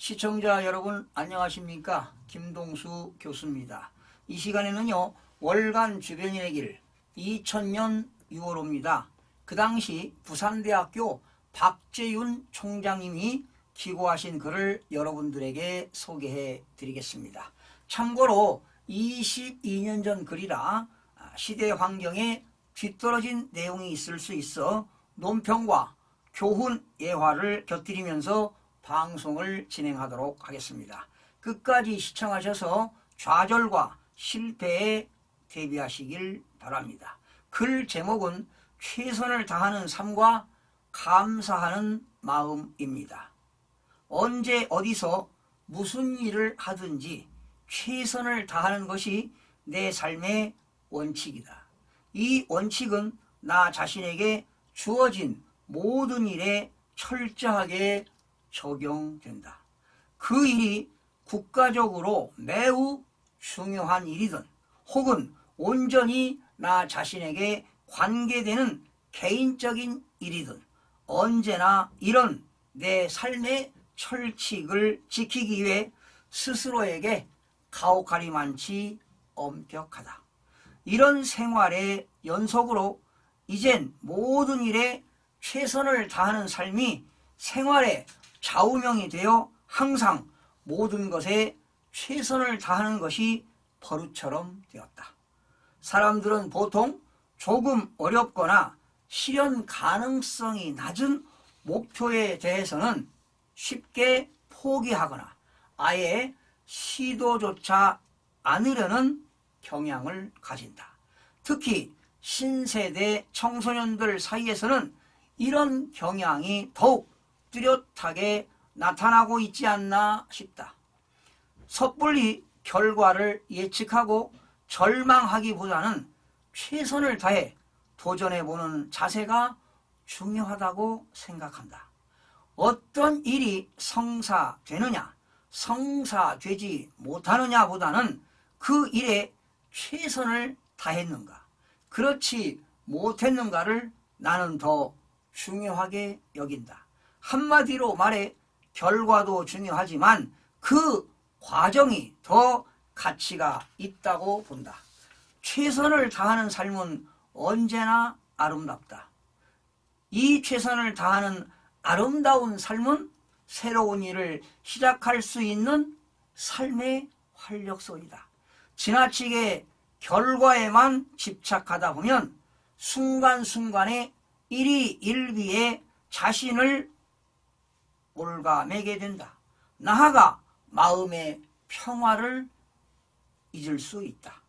시청자 여러분 안녕하십니까? 김동수 교수입니다. 이 시간에는요, 월간 주변인의 길 2000년 6월호입니다. 그 당시 부산대학교 박재윤 총장님이 기고하신 글을 여러분들에게 소개해 드리겠습니다. 참고로 22년 전 글이라 시대 환경에 뒤떨어진 내용이 있을 수 있어 논평과 교훈 예화를 곁들이면서 방송을 진행하도록 하겠습니다. 끝까지 시청하셔서 좌절과 실패에 대비하시길 바랍니다. 글 제목은 최선을 다하는 삶과 감사하는 마음입니다. 언제 어디서 무슨 일을 하든지 최선을 다하는 것이 내 삶의 원칙이다. 이 원칙은 나 자신에게 주어진 모든 일에 철저하게 적용된다. 그 일이 국가적으로 매우 중요한 일이든 혹은 온전히 나 자신에게 관계되는 개인적인 일이든 언제나 이런 내 삶의 철칙을 지키기 위해 스스로에게 가혹할이 많지 엄격하다. 이런 생활의 연속으로 이젠 모든 일에 최선을 다하는 삶이 생활의 좌우명이 되어 항상 모든 것에 최선을 다하는 것이 버릇처럼 되었다. 사람들은 보통 조금 어렵거나 실현 가능성이 낮은 목표에 대해서는 쉽게 포기하거나 아예 시도조차 않으려는 경향을 가진다. 특히 신세대 청소년들 사이에서는 이런 경향이 더욱 뚜렷하게 나타나고 있지 않나 싶다. 섣불리 결과를 예측하고 절망하기보다는 최선을 다해 도전해보는 자세가 중요하다고 생각한다. 어떤 일이 성사되느냐, 성사되지 못하느냐보다는 그 일에 최선을 다했는가, 그렇지 못했는가를 나는 더 중요하게 여긴다. 한마디로 말해 결과도 중요하지만 그 과정이 더 가치가 있다고 본다. 최선을 다하는 삶은 언제나 아름답다. 이 최선을 다하는 아름다운 삶은 새로운 일을 시작할 수 있는 삶의 활력소이다. 지나치게 결과에만 집착하다 보면 순간순간에 일희일비에 자신을 올가매게 된다. 나아가 마음의 평화를 잊을 수 있다.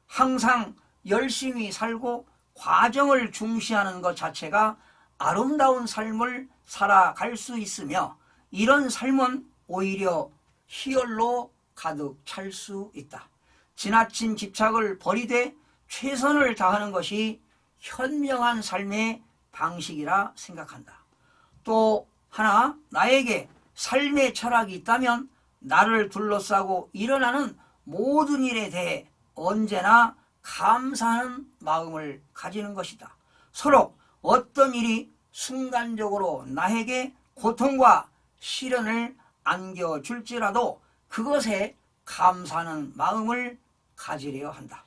항상 열심히 살고 과정을 중시하는 것 자체가 아름다운 삶을 살아갈 수 있으며 이런 삶은 오히려 희열로 가득 찰 수 있다. 지나친 집착을 버리되 최선을 다하는 것이 현명한 삶의 방식이라 생각한다. 또 하나, 나에게 삶의 철학이 있다면 나를 둘러싸고 일어나는 모든 일에 대해 언제나 감사하는 마음을 가지는 것이다. 서로 어떤 일이 순간적으로 나에게 고통과 시련을 안겨줄지라도 그것에 감사하는 마음을 가지려야 한다.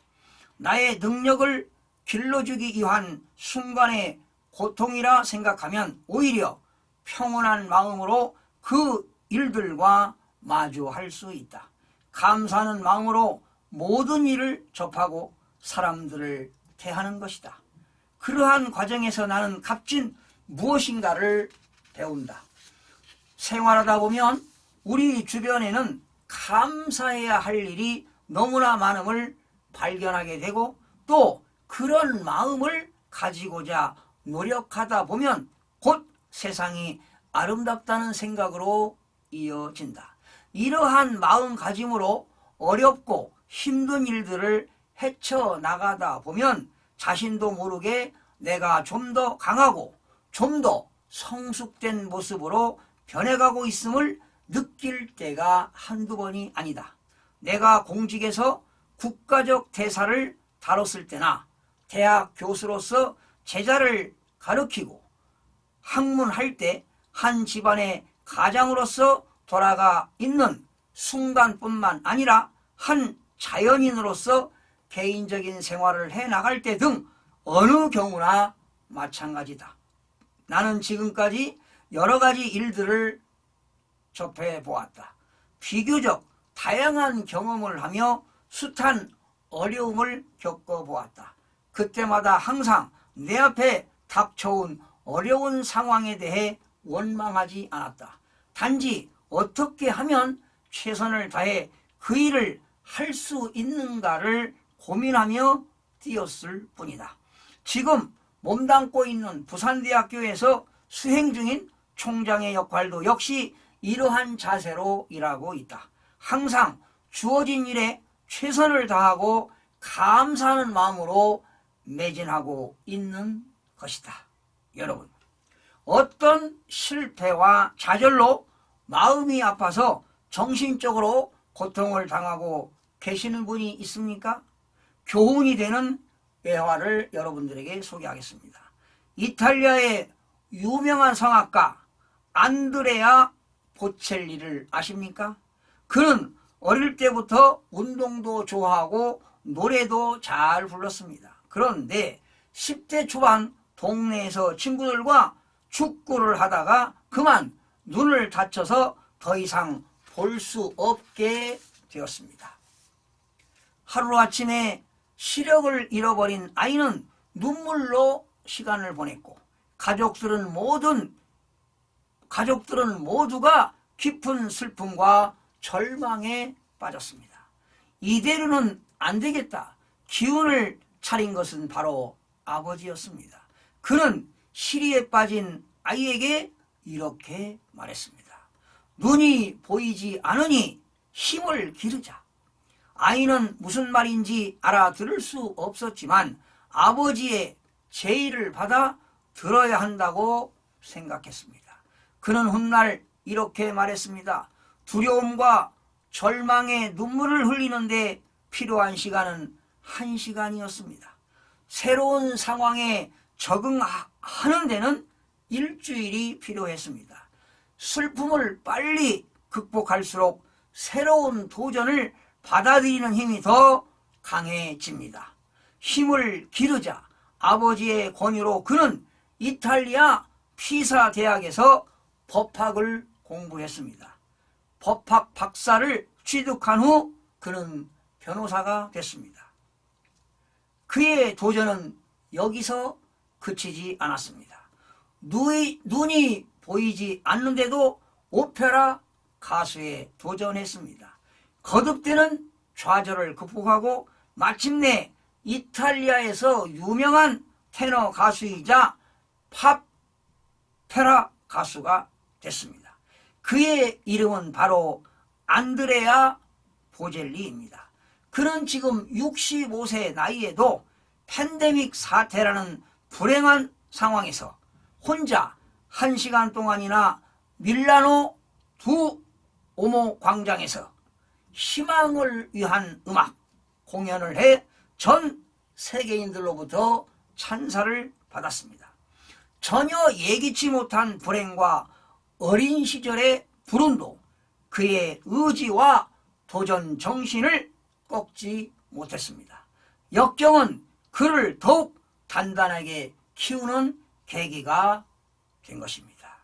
나의 능력을 길러주기 위한 순간의 고통이라 생각하면 오히려 평온한 마음으로 그 일들과 마주할 수 있다. 감사하는 마음으로 모든 일을 접하고 사람들을 대하는 것이다. 그러한 과정에서 나는 값진 무엇인가를 배운다. 생활하다 보면 우리 주변에는 감사해야 할 일이 너무나 많음을 발견하게 되고 또 그런 마음을 가지고자 노력하다 보면 곧 세상이 아름답다는 생각으로 이어진다. 이러한 마음가짐으로 어렵고 힘든 일들을 헤쳐나가다 보면 자신도 모르게 내가 좀 더 강하고 좀 더 성숙된 모습으로 변해가고 있음을 느낄 때가 한두 번이 아니다. 내가 공직에서 국가적 대사를 다뤘을 때나 대학 교수로서 제자를 가르치고 학문할 때 한 집안의 가장으로서 돌아가 있는 순간뿐만 아니라 한 자연인으로서 개인적인 생활을 해나갈 때 등 어느 경우나 마찬가지다. 나는 지금까지 여러 가지 일들을 접해보았다. 비교적 다양한 경험을 하며 숱한 어려움을 겪어보았다. 그때마다 항상 내 앞에 닥쳐온 어려운 상황에 대해 원망하지 않았다. 단지 어떻게 하면 최선을 다해 그 일을 할 수 있는가를 고민하며 뛰었을 뿐이다. 지금 몸담고 있는 부산대학교에서 수행 중인 총장의 역할도 역시 이러한 자세로 일하고 있다. 항상 주어진 일에 최선을 다하고 감사하는 마음으로 매진하고 있는 것이다. 여러분, 어떤 실패와 좌절로 마음이 아파서 정신적으로 고통을 당하고 계시는 분이 있습니까? 교훈이 되는 예화를 여러분들에게 소개하겠습니다. 이탈리아의 유명한 성악가 안드레아 보첼리를 아십니까? 그는 어릴 때부터 운동도 좋아하고 노래도 잘 불렀습니다. 그런데 10대 초반 동네에서 친구들과 축구를 하다가 그만 눈을 다쳐서 더 이상 볼 수 없게 되었습니다. 하루아침에 시력을 잃어버린 아이는 눈물로 시간을 보냈고 가족들은 모두가 깊은 슬픔과 절망에 빠졌습니다. 이대로는 안 되겠다. 기운을 차린 것은 바로 아버지였습니다. 그는 시리에 빠진 아이에게 이렇게 말했습니다. 눈이 보이지 않으니 힘을 기르자. 아이는 무슨 말인지 알아들을 수 없었지만 아버지의 제의를 받아 들어야 한다고 생각했습니다. 그는 훗날 이렇게 말했습니다. 두려움과 절망의 눈물을 흘리는데 필요한 시간은 1시간이었습니다. 새로운 상황에 적응하는 데는 일주일이 필요했습니다. 슬픔을 빨리 극복할수록 새로운 도전을 받아들이는 힘이 더 강해집니다. 힘을 기르자. 아버지의 권유로 그는 이탈리아 피사 대학에서 법학을 공부했습니다. 법학 박사를 취득한 후 그는 변호사가 됐습니다. 그의 도전은 여기서 그치지 않았습니다. 눈이 보이지 않는데도 오페라 가수에 도전했습니다. 거듭되는 좌절을 극복하고 마침내 이탈리아에서 유명한 테너 가수이자 팝페라 가수가 됐습니다. 그의 이름은 바로 안드레아 보젤리입니다. 그는 지금 65세 나이에도 팬데믹 사태라는 불행한 상황에서 혼자 1시간 동안이나 밀라노 두오모 광장에서 희망을 위한 음악 공연을 해 전 세계인들로부터 찬사를 받았습니다. 전혀 예기치 못한 불행과 어린 시절의 불운도 그의 의지와 도전 정신을 꺾지 못했습니다. 역경은 그를 더욱 단단하게 키우는 계기가 된 것입니다.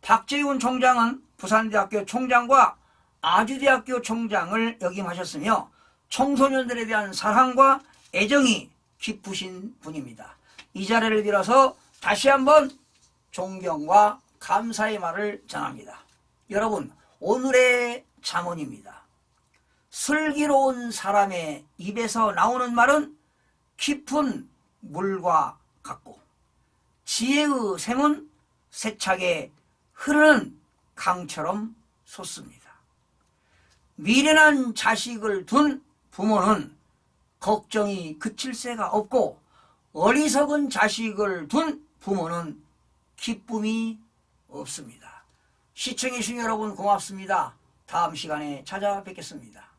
박재훈 총장은 부산대학교 총장과 아주대학교 총장을 역임하셨으며 청소년들에 대한 사랑과 애정이 깊으신 분입니다. 이 자리를 빌어서 다시 한번 존경과 감사의 말을 전합니다. 여러분, 오늘의 잠언입니다. 슬기로운 사람의 입에서 나오는 말은 깊은 물과 같고 지혜의 샘은 세차게 흐르는 강처럼 솟습니다. 미련한 자식을 둔 부모는 걱정이 그칠 새가 없고 어리석은 자식을 둔 부모는 기쁨이 없습니다. 시청해 주신 여러분 고맙습니다. 다음 시간에 찾아뵙겠습니다.